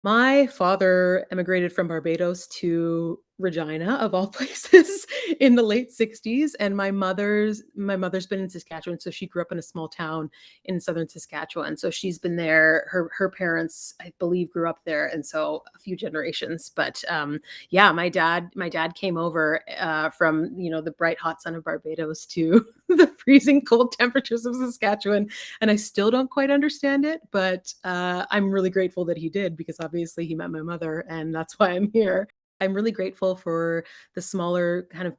My father emigrated from Barbados to Regina, of all places, in the late '60s, and my mother's been in Saskatchewan, so she grew up in a small town in southern Saskatchewan. So she's been there. Her parents, I believe, grew up there, and so a few generations. But yeah, my dad came over from the bright hot sun of Barbados to the freezing cold temperatures of Saskatchewan, and I still don't quite understand it, but I'm really grateful that he did because obviously he met my mother, and that's why I'm here. I'm really grateful for the smaller kind of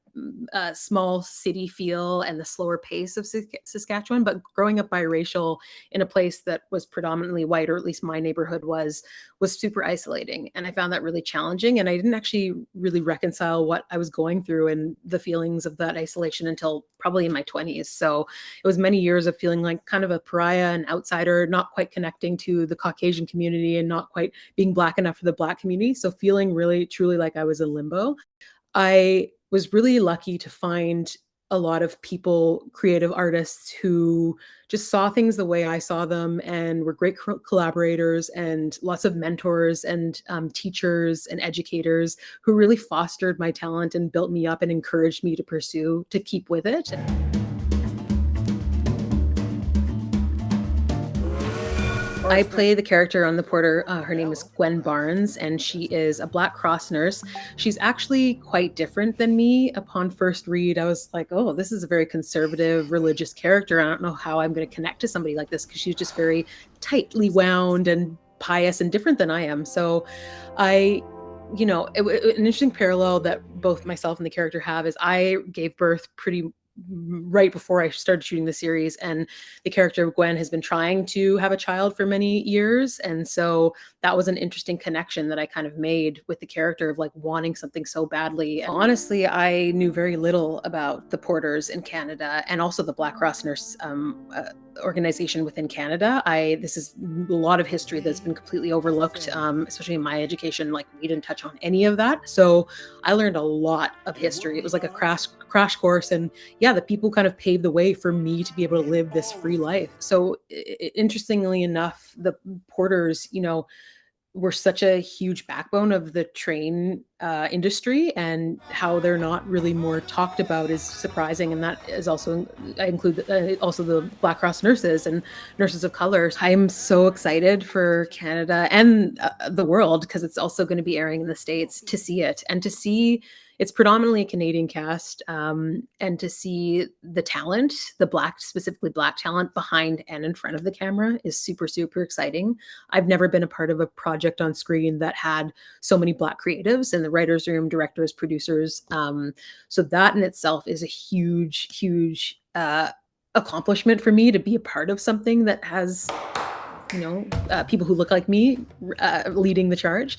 small city feel and the slower pace of Saskatchewan. But growing up biracial in a place that was predominantly white, or at least my neighborhood was super isolating, and I found that really challenging. And I didn't actually really reconcile what I was going through and the feelings of that isolation until probably in my 20s. So it was many years of feeling like kind of a pariah, an outsider, not quite connecting to the Caucasian community and not quite being Black enough for the Black community. So feeling really, truly like I was in limbo. I was really lucky to find a lot of people, creative artists who just saw things the way I saw them and were great collaborators, and lots of mentors and teachers and educators who really fostered my talent and built me up and encouraged me to pursue, to keep with it. I play the character on The Porter. Her name is Gwen Barnes, and she is a Black Cross nurse. She's actually quite different than me. Upon first read, I was like, oh, this is a very conservative religious character. I don't know how I'm going to connect to somebody like this because she's just very tightly wound and pious and different than I am. So I an interesting parallel that both myself and the character have is I gave birth pretty right before I started shooting the series, and the character of Gwen has been trying to have a child for many years, and so that was an interesting connection that I kind of made with the character of like wanting something so badly. Honestly, I knew very little about the Porters in Canada and also the Black Cross Nurse organization within Canada. This is a lot of history that's been completely overlooked, especially in my education. Like we didn't touch on any of that, so I learned a lot of history. It was like a crash course, and yeah, the people kind of paved the way for me to be able to live this free life. So interestingly enough, the Porters, were such a huge backbone of the train industry, and how they're not really more talked about is surprising. And that is also, I include also the Black Cross nurses and nurses of color. I'm so excited for Canada and the world, because it's also going to be airing in the States, to see it and to see it's predominantly a Canadian cast, and to see the talent, the specifically Black talent behind and in front of the camera is super, super exciting. I've never been a part of a project on screen that had so many Black creatives in the writers' room, directors, producers. So that in itself is a huge, huge accomplishment for me, to be a part of something that has people who look like me leading the charge.